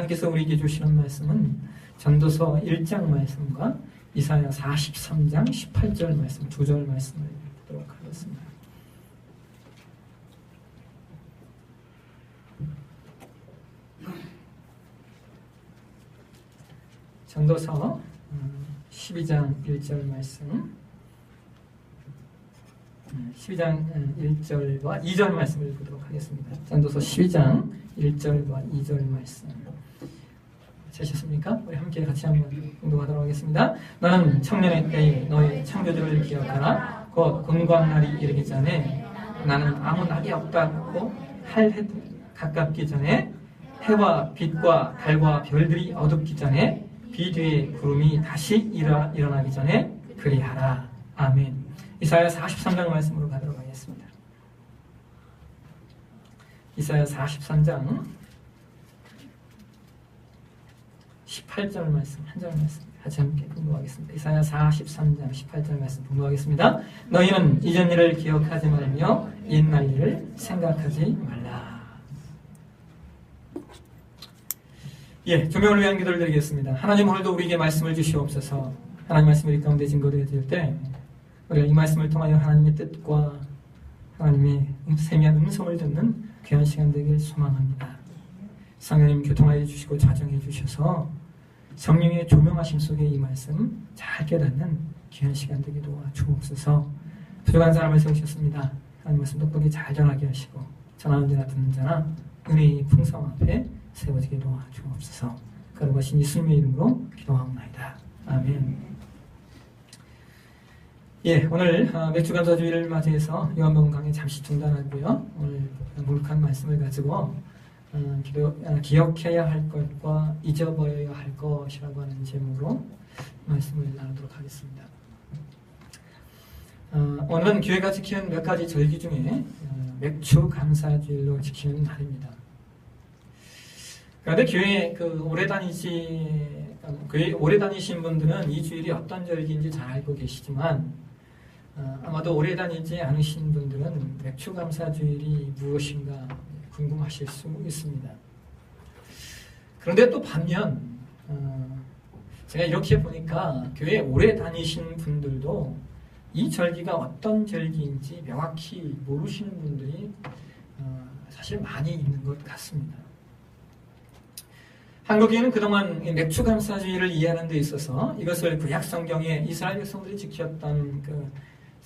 하나님께서 우리에게 주시는 말씀은 전도서 1장 말씀과 이사야 43장 18절 말씀, 2절 말씀을 보도록 하겠습니다. 전도서 12장 1절 말씀, 12장 1절과 2절 말씀을 보도록 하겠습니다. 전도서 12장 1절과 2절 말씀 찾으셨습니까? 우리 함께 같이 한번 공독하도록 하겠습니다. 너는 청년의 때에 너의 창조주를 기억하라. 곧 곤광날이 이르기 전에 나는 아무 낙이 없다고 할 해 가깝기 전에 해와 빛과 달과 별들이 어둡기 전에 비 뒤에 구름이 다시 일어나기 전에 그리하라. 아멘. 이사야 43장 말씀으로 가도록 하겠습니다. 이사야 43장 18절 말씀, 한 절 말씀 같이 함께 공부하겠습니다. 이사야 43장 18절 말씀 공부하겠습니다. 너희는 이전 일을 기억하지 말며 옛날 일을 생각하지 말라. 예, 조명을 위한 기도를 드리겠습니다. 하나님, 오늘도 우리에게 말씀을 주시옵소서. 하나님 말씀이 우리 가운데 증거되어질 때 우리가 이 말씀을 통하여 하나님의 뜻과 하나님의 세미한 음성을 듣는 귀한 시간 되길 소망합니다. 성령님 교통하여 주시고 자정해 주셔서 성령의 조명하심 속에 이 말씀 잘 깨닫는 귀한 시간 되게 도와주옵소서. 부족한 사람을 세우셨습니다. 하나님 말씀 똑똑히 잘 전하게 하시고 전하는 자나 듣는 자나 은혜의 풍성 앞에 세워지게 도와주옵소서. 거룩하신 예수님의 이름으로 기도하옵나이다. 아멘. 예, 오늘 맥주감사주의를 맞이해서 요한복음 강의 잠시 중단하고요. 오늘 몰록한 말씀을 가지고 기억해야 할 것과 잊어버려야 할 것이라고 하는 제목으로 말씀을 나누도록 하겠습니다. 오늘은 교회가 지키는 몇 가지 절기 중에 맥주감사주일로 지키는 날입니다. 그런데 교회 오래 다니신 분들은 이 주일이 어떤 절기인지 잘 알고 계시지만 아마도 오래 다니지 않으신 분들은 맥주감사주일이 무엇인가 궁금하실 수 있습니다. 그런데 또 반면 제가 이렇게 보니까 교회에 오래 다니신 분들도 이 절기가 어떤 절기인지 명확히 모르시는 분들이 사실 많이 있는 것 같습니다. 한국에는 그동안 맥주감사주의를 이해하는 데 있어서 이것을 구약성경에 이스라엘 백성들이 지켰던 그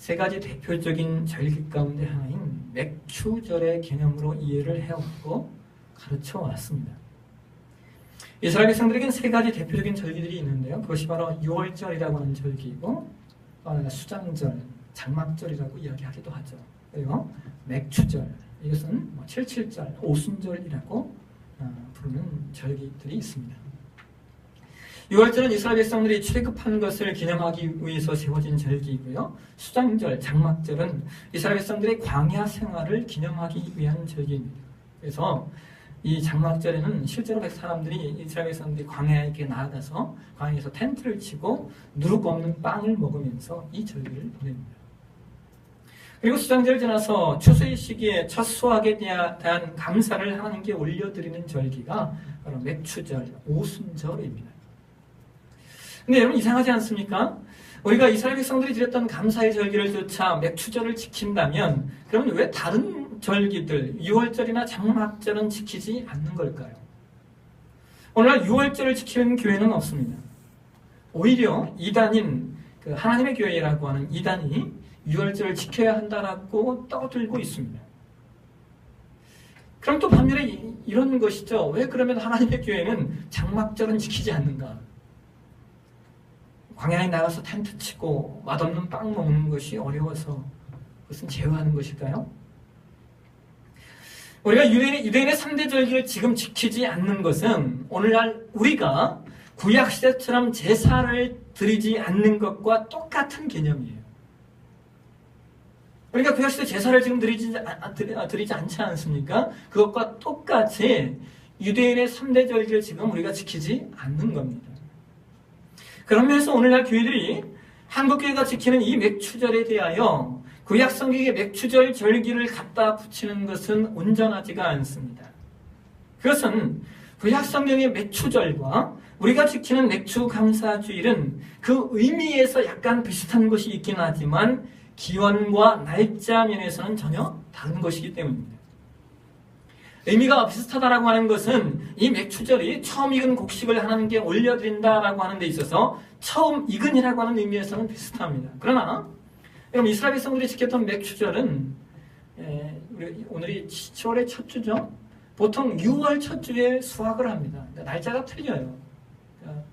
세 가지 대표적인 절기 가운데 하나인 맥추절의 개념으로 이해를 해왔고 가르쳐 왔습니다. 이스라엘 백성들에게는 세 가지 대표적인 절기들이 있는데요. 그것이 바로 6월절이라고 하는 절기이고 또 하나가 수장절, 장막절이라고 이야기하기도 하죠. 그리고 맥추절, 이것은 77절, 오순절이라고 부르는 절기들이 있습니다. 6월절은 이스라엘 백성들이 출애굽한 것을 기념하기 위해서 세워진 절기이고요. 수장절, 장막절은 이스라엘 백성들의 광야 생활을 기념하기 위한 절기입니다. 그래서 이 장막절에는 실제로 이스라엘 백성들이 광야에 나아가서 광야에서 텐트를 치고 누룩 없는 빵을 먹으면서 이 절기를 보냅니다. 그리고 수장절 지나서 추수의 시기에 첫 수확에 대한 감사를 하나님께 올려드리는 절기가 바로 맥추절, 오순절입니다. 근데 여러분 이상하지 않습니까? 우리가 이스라엘 백성들이 드렸던 감사의 절기를 조차 맥추절을 지킨다면 그러면 왜 다른 절기들 6월절이나 장막절은 지키지 않는 걸까요? 오늘날 6월절을 지키는 교회는 없습니다. 오히려 이단인 하나님의 교회라고 하는 이단이 6월절을 지켜야 한다라고 떠들고 있습니다. 그럼 또 반면에 이런 것이죠. 왜 그러면 하나님의 교회는 장막절은 지키지 않는가? 광야에 나가서 텐트 치고 맛없는 빵 먹는 것이 어려워서 그것은 제어하는 것일까요? 우리가 유대인의 3대 절기를 지금 지키지 않는 것은 오늘날 우리가 구약시대처럼 제사를 드리지 않는 것과 똑같은 개념이에요. 우리가 구약시대 제사를 지금 드리지 않지 않습니까? 그것과 똑같이 유대인의 3대 절기를 지금 우리가 지키지 않는 겁니다. 그런 면에서 오늘날 교회들이 한국교회가 지키는 이 맥추절에 대하여 구약성경의 맥추절 절기를 갖다 붙이는 것은 온전하지가 않습니다. 그것은 구약 성경의 맥추절과 우리가 지키는 맥추감사주일은 그 의미에서 약간 비슷한 것이 있긴 하지만 기원과 날짜 면에서는 전혀 다른 것이기 때문입니다. 의미가 비슷하다라고 하는 것은 이 맥추절이 처음 익은 곡식을 하나님께 올려드린다라고 하는 데 있어서 처음 익은이라고 하는 의미에서는 비슷합니다. 그러나 여러분 이스라엘 백성들이 지켰던 맥추절은 오늘이 7월의 첫 주죠. 보통 6월 첫 주에 수확을 합니다. 그러니까 날짜가 틀려요. 그러니까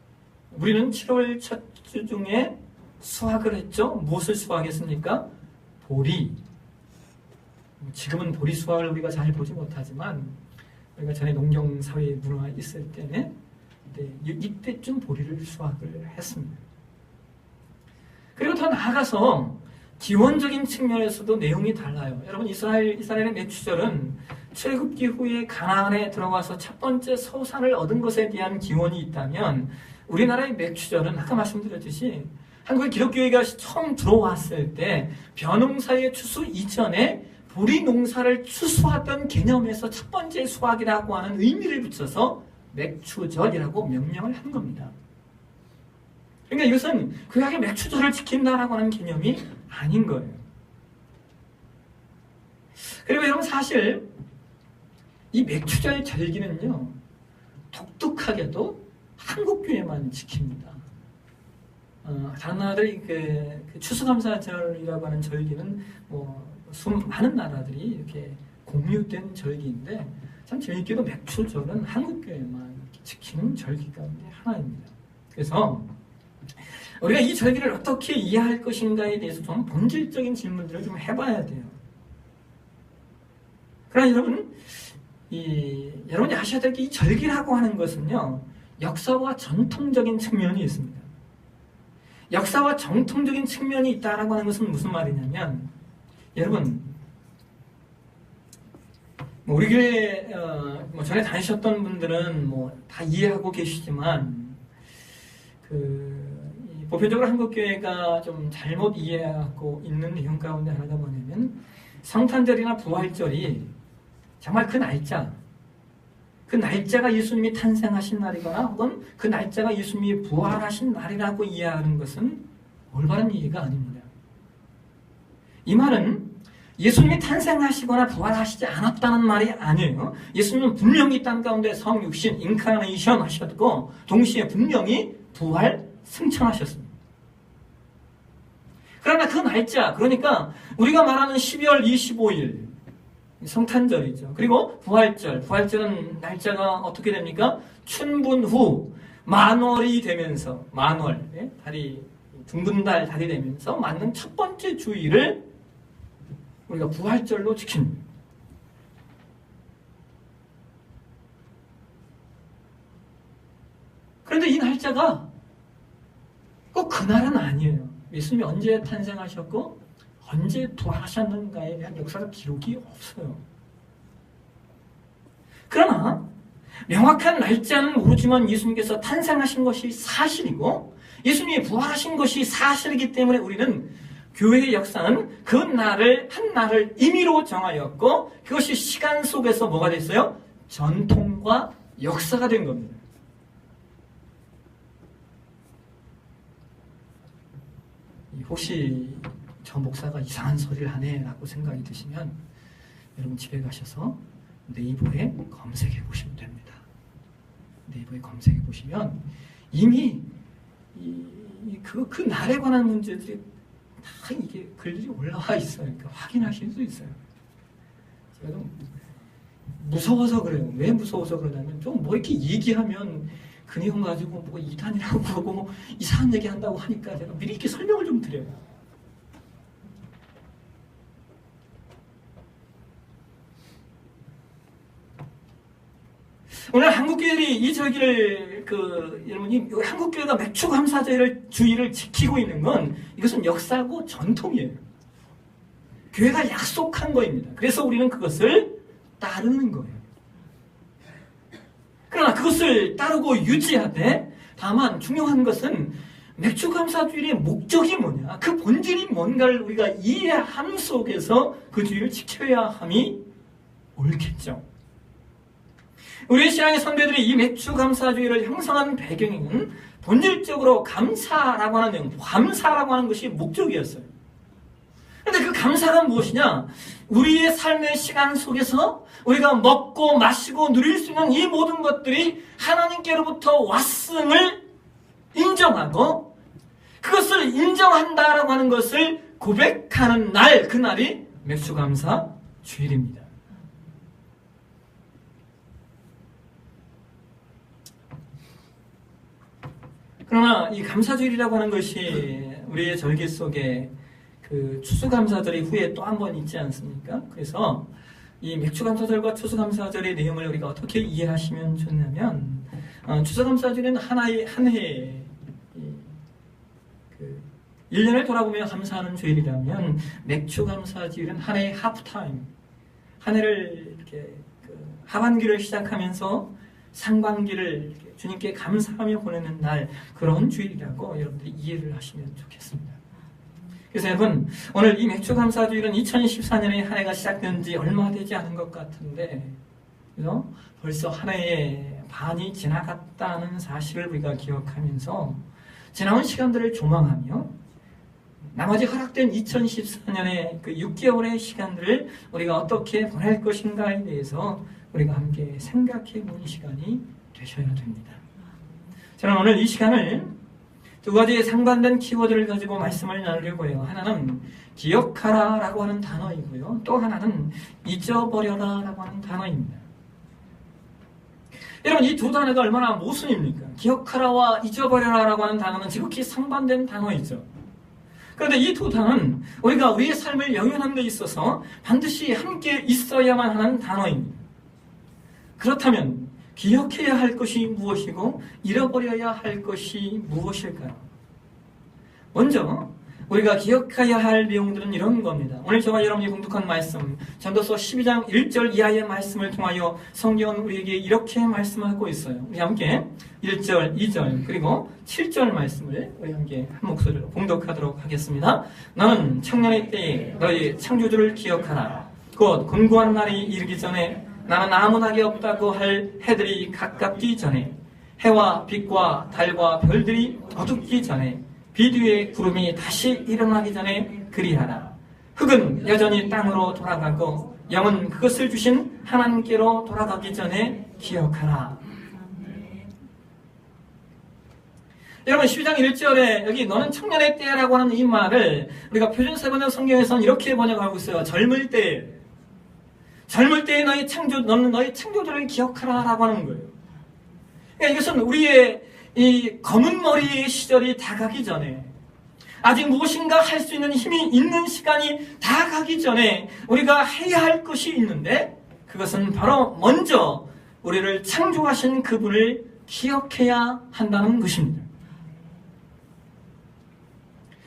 우리는 7월 첫 주 중에 수확을 했죠. 무엇을 수확했습니까? 보리. 지금은 보리 수확을 우리가 잘 보지 못하지만 우리가 전에 농경사회 문화 있을 때는 이때쯤 보리를 수확을 했습니다. 그리고 더 나아가서 기원적인 측면에서도 내용이 달라요. 여러분 이스라엘의 맥추절은 출애굽기 후에 가나안에 들어가서 첫 번째 소산을 얻은 것에 대한 기원이 있다면 우리나라의 맥추절은 아까 말씀드렸듯이 한국의 기독교회가 처음 들어왔을 때 벼농사의 추수 이전에 보리 농사를 추수하던 개념에서 첫 번째 수확이라고 하는 의미를 붙여서 맥추절이라고 명명을 한 겁니다. 그러니까 이것은 구약의 맥추절을 지킨다라고 하는 개념이 아닌 거예요. 그리고 여러분 사실 이 맥추절 절기는요 독특하게도 한국교회만 지킵니다. 다른 나라들이 그 추수감사절이라고 하는 절기는 많은 나라들이 이렇게 공유된 절기인데 참 재밌게도 맥추절은 한국교회만 지키는 절기 가운데 하나입니다. 그래서 우리가 이 절기를 어떻게 이해할 것인가에 대해서 좀 본질적인 질문들을 좀 해봐야 돼요. 그러나 여러분이 아셔야 될 게 이 절기라고 하는 것은요 역사와 전통적인 측면이 있습니다. 역사와 정통적인 측면이 있다라고 하는 것은 무슨 말이냐면 여러분 우리 교회 전에 다니셨던 분들은 다 이해하고 계시지만 보편적으로 한국교회가 좀 잘못 이해하고 있는 내용 가운데 하나가 뭐냐면 성탄절이나 부활절이 정말 그 날짜가 예수님이 탄생하신 날이거나 혹은 그 날짜가 예수님이 부활하신 날이라고 이해하는 것은 올바른 이해가 아닙니다. 이 말은 예수님이 탄생하시거나 부활하시지 않았다는 말이 아니에요. 예수님은 분명히 땅 가운데 성육신, 인카네이션 하셨고 동시에 분명히 부활, 승천하셨습니다. 그러나 그 날짜, 그러니까 우리가 말하는 12월 25일 성탄절이죠. 그리고 부활절은 날짜가 어떻게 됩니까? 춘분 후 만월이 되면서 달이 둥근 달이 되면서 맞는 첫 번째 주일을 우리가 부활절로 지킵니다. 그런데 이 날짜가 꼭 그날은 아니에요. 예수님이 언제 탄생하셨고 언제 부활하셨는가에 대한 역사적 기록이 없어요. 그러나 명확한 날짜는 모르지만 예수님께서 탄생하신 것이 사실이고 예수님이 부활하신 것이 사실이기 때문에 우리는 교회의 역사는 그 날을 한 날을 임의로 정하였고 그것이 시간 속에서 뭐가 됐어요? 전통과 역사가 된 겁니다. 혹시 저 목사가 이상한 소리를 하네 라고 생각이 드시면 여러분 집에 가셔서 네이버에 검색해 보시면 됩니다. 네이버에 검색해 보시면 이미 그 날에 관한 문제들이 다 이게 글들이 올라와 있어요. 그러니까 확인하실 수 있어요. 제가 좀 무서워서 그래요. 왜 무서워서 그러냐면 좀 이렇게 얘기하면 그 내용 가지고 이단이라고 하고 이상한 얘기 한다고 하니까 제가 미리 이렇게 설명을 좀 드려요. 오늘 한국교회들이 이 절기를 여러분이 한국교회가 맥추감사절 주일을 지키고 있는 건 이것은 역사고 전통이에요. 교회가 약속한 거입니다. 그래서 우리는 그것을 따르는 거예요. 그러나 그것을 따르고 유지하되 다만 중요한 것은 맥추감사주일의 목적이 뭐냐, 그 본질이 뭔가를 우리가 이해함 속에서 그 주일을 지켜야 함이 옳겠죠. 우리 신앙의 선배들이 이 맥주 감사주의를 형성한 배경에는 본질적으로 감사라고 하는 내용, 감사라고 하는 것이 목적이었어요. 그런데 그 감사가 무엇이냐? 우리의 삶의 시간 속에서 우리가 먹고 마시고 누릴 수 있는 이 모든 것들이 하나님께로부터 왔음을 인정하고 그것을 인정한다라고 하는 것을 고백하는 날, 그날이 맥주감사 주일입니다. 그러나 이 감사주일이라고 하는 것이 우리의 절기 속에 그 추수감사절이 후에 또 한 번 있지 않습니까? 그래서 이 맥주감사절과 추수감사절의 내용을 우리가 어떻게 이해하시면 좋냐면, 추수감사절은 한 해의 1년을 돌아보며 감사하는 주일이라면, 맥주감사주일은 한 해의 하프타임, 한 해를 이렇게 하반기를 시작하면서 상반기를 주님께 감사하며 보내는 날, 그런 주일이라고 여러분들이 이해를 하시면 좋겠습니다. 그래서 여러분, 오늘 이 맥주감사주일은 2014년에 한 해가 시작된 지 얼마 되지 않은 것 같은데, 그래서 벌써 한 해의 반이 지나갔다는 사실을 우리가 기억하면서 지나온 시간들을 조망하며 나머지 허락된 2014년의 그 6개월의 시간들을 우리가 어떻게 보낼 것인가에 대해서 우리가 함께 생각해 보는 시간이 되셔야 됩니다. 저는 오늘 이 시간을 두 가지의 상반된 키워드를 가지고 말씀을 나누려고 해요. 하나는 기억하라 라고 하는 단어이고요. 또 하나는 잊어버려라 라고 하는 단어입니다. 여러분, 이 두 단어가 얼마나 모순입니까? 기억하라와 잊어버려라 라고 하는 단어는 지극히 상반된 단어이죠. 그런데 이 두 단어는 우리가 우리의 삶을 영위하는 데 있어서 반드시 함께 있어야만 하는 단어입니다. 그렇다면 기억해야 할 것이 무엇이고 잃어버려야 할 것이 무엇일까요? 먼저 우리가 기억해야 할 내용들은 이런 겁니다. 오늘 저와 여러분이 공독한 말씀, 전도서 12장 1절 이하의 말씀을 통하여 성경은 우리에게 이렇게 말씀하고 있어요. 우리 함께 1절, 2절 그리고 7절 말씀을 우리 함께 한 목소리로 공독하도록 하겠습니다. 너는 청년의 때에 너희 창조주를 기억하라. 곧 곤고한 날이 이르기 전에 나는 아무 낙이 없다고 할 해들이 가깝기 전에, 해와 빛과 달과 별들이 어둡기 전에, 빛 위에 구름이 다시 일어나기 전에 그리하라. 흙은 여전히 땅으로 돌아가고 영은 그것을 주신 하나님께로 돌아가기 전에 기억하라. 여러분, 12장 1절에 여기 너는 청년의 때라고 하는 이 말을 우리가 표준세번역 성경에서는 이렇게 번역하고 있어요. 젊을 때. 젊을 때에 너는 너희 창조주를 기억하라 라고 하는 거예요. 그러니까 이것은 우리의 이 검은 머리의 시절이 다가기 전에, 아직 무엇인가 할 수 있는 힘이 있는 시간이 다가기 전에 우리가 해야 할 것이 있는데, 그것은 바로 먼저 우리를 창조하신 그분을 기억해야 한다는 것입니다.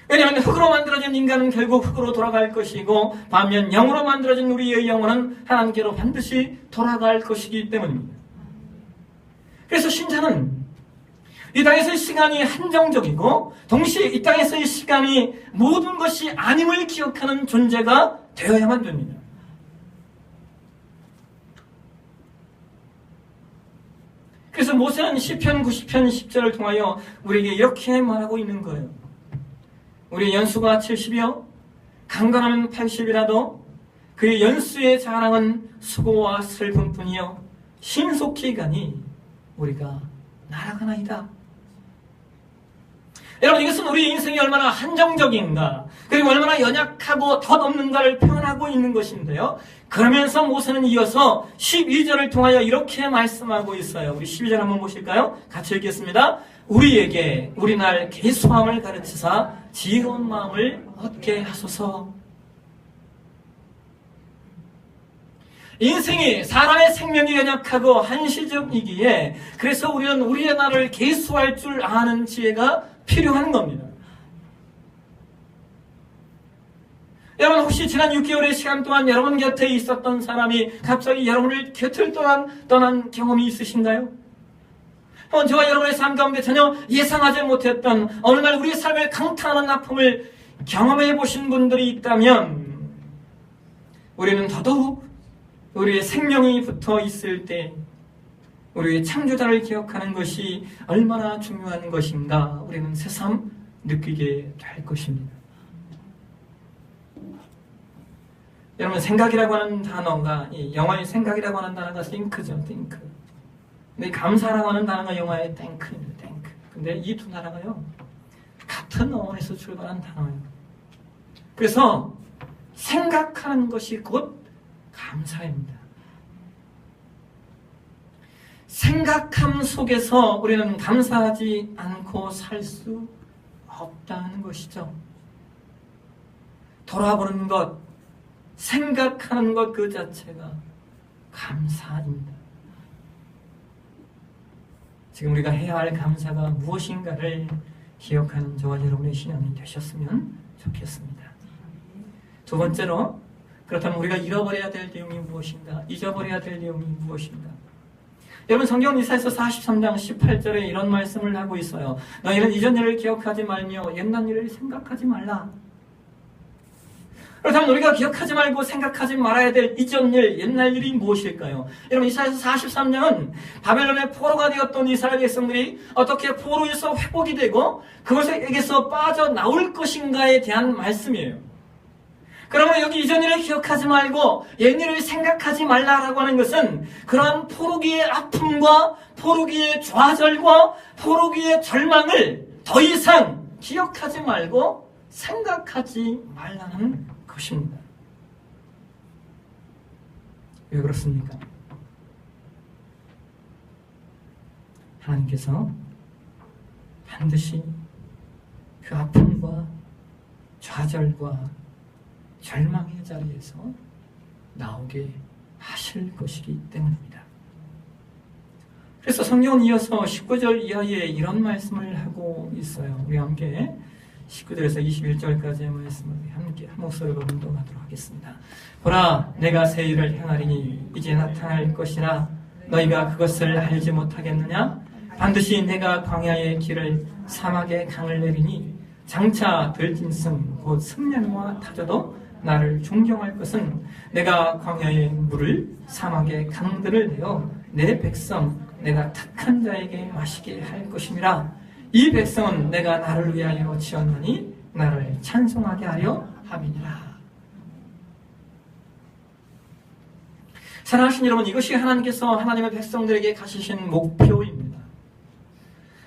왜냐하면 흙으로 만들어진 인간은 결국 흙으로 돌아갈 것이고, 반면 영으로 만들어진 우리의 영혼은 하나님께로 반드시 돌아갈 것이기 때문입니다. 그래서 신자는 이 땅에서의 시간이 한정적이고 동시에 이 땅에서의 시간이 모든 것이 아님을 기억하는 존재가 되어야만 됩니다. 그래서 모세는 시편 90편 10절을 통하여 우리에게 이렇게 말하고 있는 거예요. 우리 연수가 70이요 강건하면 80이라도 그의 연수의 자랑은 수고와 슬픔뿐이요 신속히 가니 우리가 날아가나이다. 여러분, 이것은 우리 인생이 얼마나 한정적인가, 그리고 얼마나 연약하고 덧없는가를 표현하고 있는 것인데요. 그러면서 모세는 이어서 12절을 통하여 이렇게 말씀하고 있어요. 우리 12절 한번 보실까요? 같이 읽겠습니다. 우리에게 우리날 계수함을 가르치사 지혜로운 마음을 얻게 하소서. 인생이 사람의 생명이 연약하고 한시적이기에 그래서 우리는 우리의 날을 계수할 줄 아는 지혜가 필요한 겁니다. 여러분, 혹시 지난 6개월의 시간 동안 여러분 곁에 있었던 사람이 갑자기 여러분을 곁을 떠난 경험이 있으신가요? 저와 여러분의 삶 가운데 전혀 예상하지 못했던 어느 날 우리의 삶을 강타하는 아픔을 경험해 보신 분들이 있다면, 우리는 더더욱 우리의 생명이 붙어 있을 때 우리의 창조자를 기억하는 것이 얼마나 중요한 것인가 우리는 새삼 느끼게 될 것입니다. 여러분, 생각이라고 하는 단어가, 이 영어의 생각이라고 하는 단어가 think죠, think. 근데 감사라고 하는 단어가 영어의 thank입니다, thank. 근데 이 두 단어가요, 같은 어원에서 출발한 단어예요. 그래서 생각하는 것이 곧 감사입니다. 생각함 속에서 우리는 감사하지 않고 살 수 없다는 것이죠. 돌아보는 것, 생각하는 것 그 자체가 감사입니다. 지금 우리가 해야 할 감사가 무엇인가를 기억하는 저와 여러분의 신앙이 되셨으면 좋겠습니다. 두 번째로, 그렇다면 우리가 잃어버려야 될 내용이 무엇인가? 잊어버려야 될 내용이 무엇인가? 여러분, 성경 이사야서 43장 18절에 이런 말씀을 하고 있어요. 너희는 이전 일을 기억하지 말며 옛날 일을 생각하지 말라. 그렇다면 우리가 기억하지 말고 생각하지 말아야 될 이전 일, 옛날 일이 무엇일까요? 여러분, 이사야서 43장은 바벨론의 포로가 되었던 이스라엘 백성들이 어떻게 포로에서 회복이 되고 그것에게서 빠져나올 것인가에 대한 말씀이에요. 그러면 여기 이전 일을 기억하지 말고 옛 일을 생각하지 말라라고 하는 것은 그러한 포로기의 아픔과 포로기의 좌절과 포로기의 절망을 더 이상 기억하지 말고 생각하지 말라는 것입니다. 왜 그렇습니까? 하나님께서 반드시 그 아픔과 좌절과 절망의 자리에서 나오게 하실 것이기 때문입니다. 그래서 성경은 이어서 19절 이하에 이런 말씀을 하고 있어요. 우리 함께 19절에서 21절까지의 말씀을 함께 한 목소리로 운동하도록 하겠습니다. 보라, 내가 새 일을 행하리니 이제 나타날 것이라 너희가 그것을 알지 못하겠느냐? 반드시 내가 광야의 길을 사막의 강을 내리니 장차 들짐승 곧 승냥이와 타조도 나를 존경할 것은 내가 광야의 물을 사막의 강들을 내어 내 백성 내가 택한 자에게 마시게 할 것임이라. 이 백성은 내가 나를 위하여 지었나니 나를 찬송하게 하려 함이니라. 사랑하신 여러분, 이것이 하나님께서 하나님의 백성들에게 가지신 목표입니다.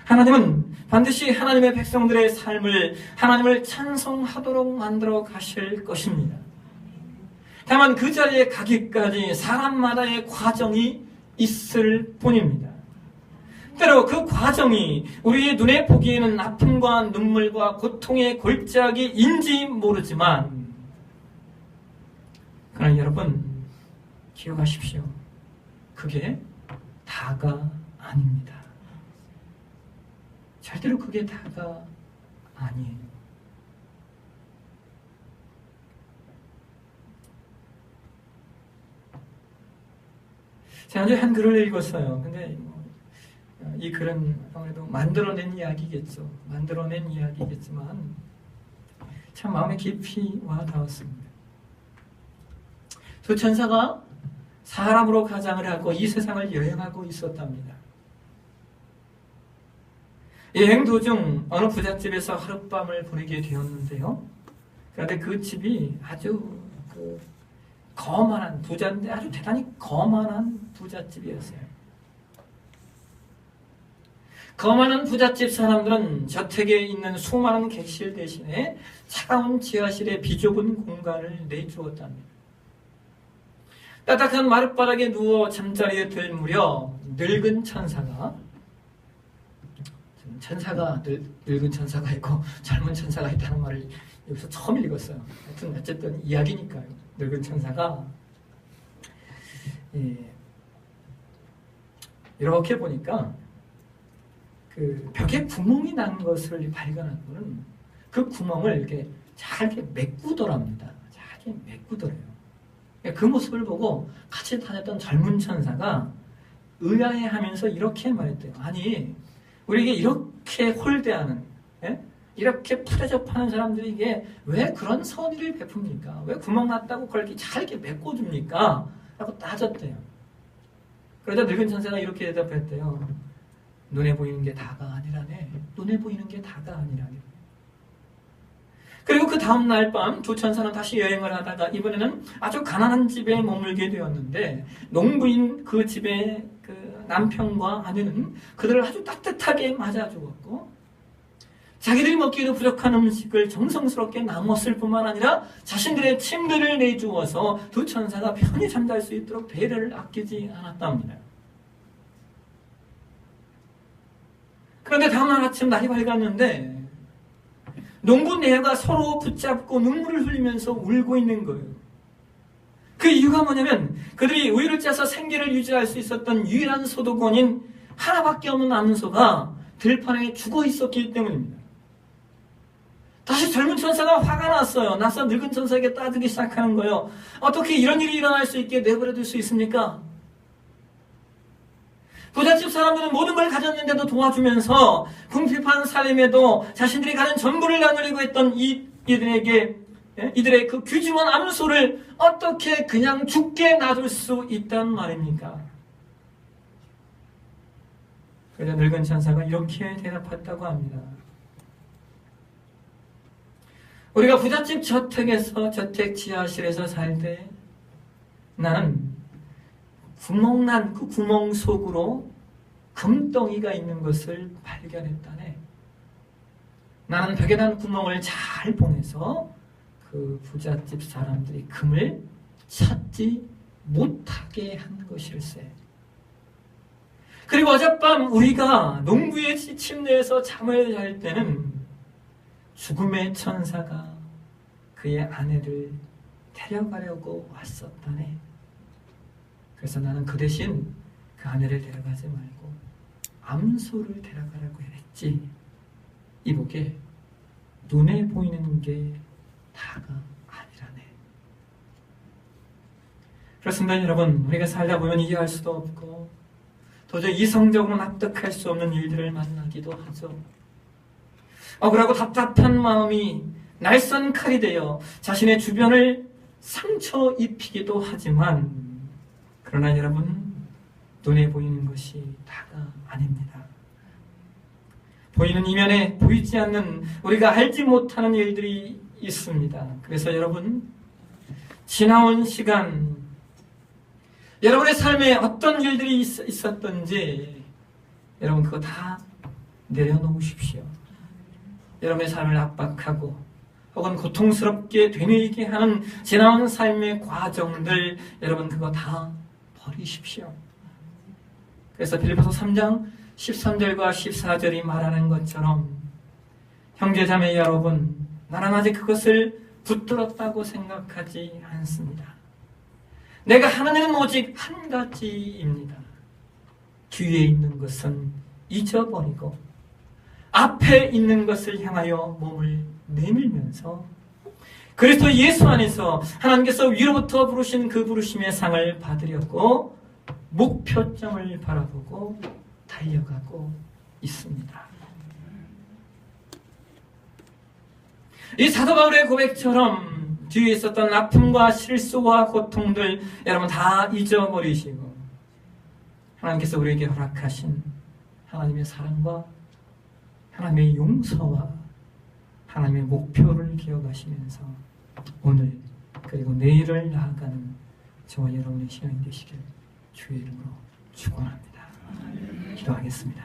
하나님은 반드시 하나님의 백성들의 삶을 하나님을 찬송하도록 만들어 가실 것입니다. 다만 그 자리에 가기까지 사람마다의 과정이 있을 뿐입니다. 때로 그 과정이 우리의 눈에 보기에는 아픔과 눈물과 고통의 골짜기인지 모르지만, 그러나 여러분 기억하십시오. 그게 다가 아닙니다. 절대로 그게 다가 아니에요. 지난주에 한 글을 읽었어요. 근데 이 글은 아무래도 만들어낸 이야기겠죠. 만들어낸 이야기겠지만 참 마음에 깊이 와닿았습니다. 두 천사가 사람으로 가장을 하고 이 세상을 여행하고 있었답니다. 여행 도중 어느 부잣집에서 하룻밤을 보내게 되었는데요. 그런데 그 집이 아주 거만한 부자인데 아주 대단히 거만한 부잣집이었어요. 거만한 부잣집 사람들은 저택에 있는 수많은 객실 대신에 차가운 지하실의 비좁은 공간을 내주었답니다. 따뜻한 마룻바닥에 누워 잠자리에 들 무렵 늙은 천사가 늙은 천사가 있고 젊은 천사가 있다는 말을 여기서 처음 읽었어요. 하여튼 어쨌든 이야기니까요. 늙은 천사가 이렇게 보니까 그 벽에 구멍이 난 것을 발견하고는 그 구멍을 이렇게 잘게 메꾸더랍니다. 잘게 메꾸더래요. 그 모습을 보고 같이 다녔던 젊은 천사가 의아해하면서 이렇게 말했대요. 아니, 우리에게 이렇게 홀대하는, 이렇게 푸대접하는 사람들이 이게 왜 그런 선의를 베풉니까? 왜 구멍 났다고 그걸 이렇게 잘게 메꿔줍니까? 라고 따졌대요. 그러자 늙은 천사가 이렇게 대답했대요. 눈에 보이는 게 다가 아니라네. 눈에 보이는 게 다가 아니라네. 그리고 그 다음 날 밤 두 천사는 다시 여행을 하다가 이번에는 아주 가난한 집에 머물게 되었는데 농부인 그 집의 그 남편과 아내는 그들을 아주 따뜻하게 맞아 주었고 자기들이 먹기에도 부족한 음식을 정성스럽게 나눴을 뿐만 아니라 자신들의 침대를 내주어서 두 천사가 편히 잠잘 수 있도록 배려를 아끼지 않았답니다. 그런데 다음날 아침 날이 밝았는데 농부 네가 서로 붙잡고 눈물을 흘리면서 울고 있는 거예요. 그 이유가 뭐냐면 그들이 우유를 짜서 생계를 유지할 수 있었던 유일한 소득원인 하나밖에 없는 암소가 들판에 죽어 있었기 때문입니다. 다시 젊은 천사가 화가 났어요. 나서 늙은 천사에게 따지기 시작하는 거예요. 어떻게 이런 일이 일어날 수 있게 내버려둘 수 있습니까? 부잣집 사람들은 모든 걸 가졌는데도 도와주면서 궁핍한 삶에도 자신들이 가진 전부를 나누려고 했던 이들의 그 귀중한 암소를 어떻게 그냥 죽게 놔둘 수 있단 말입니까? 그래서 늙은 천사가 이렇게 대답했다고 합니다. 우리가 부잣집 저택 지하실에서 살 때 나는 구멍난 그 구멍 속으로 금덩이가 있는 것을 발견했다네. 나는 벽에 난 구멍을 잘 봉해서 그 부잣집 사람들이 금을 찾지 못하게 한 것일세. 그리고 어젯밤 우리가 농부의 침대에서 잠을 잘 때는 죽음의 천사가 그의 아내를 데려가려고 왔었다네. 그래서 나는 그 대신 그 아내를 데려가지 말고 암소를 데려가려고 했지. 이보게 눈에 보이는 게 다가 아니라네. 그렇습니다 여러분. 우리가 살다 보면 이해할 수도 없고 도저히 이성적으로 납득할 수 없는 일들을 만나기도 하죠. 억울하고 답답한 마음이 날선 칼이 되어 자신의 주변을 상처 입히기도 하지만 그러나 여러분 눈에 보이는 것이 다가 아닙니다. 보이는 이면에 보이지 않는 우리가 알지 못하는 일들이 있습니다. 그래서 여러분 지나온 시간 여러분의 삶에 어떤 일들이 있었던지 여러분 그거 다 내려놓으십시오. 여러분의 삶을 압박하고 혹은 고통스럽게 되뇌이게 하는 지나온 삶의 과정들 여러분 그거 다 버리십시오. 그래서 빌립보서 3장 13절과 14절이 말하는 것처럼 형제자매 여러분 나는 아직 그것을 붙들었다고 생각하지 않습니다. 내가 하는 일은 오직 한 가지입니다. 뒤에 있는 것은 잊어버리고 앞에 있는 것을 향하여 몸을 내밀면서 그리스도 예수 안에서 하나님께서 위로부터 부르신 그 부르심의 상을 받으려고 목표점을 바라보고 달려가고 있습니다. 이 사도 바울의 고백처럼 뒤에 있었던 아픔과 실수와 고통들 여러분 다 잊어버리시고 하나님께서 우리에게 허락하신 하나님의 사랑과 하나님의 용서와 하나님의 목표를 기억하시면서 오늘 그리고 내일을 나아가는 저와 여러분의 시간이 되시길 주의 이름으로 축원합니다. 기도하겠습니다.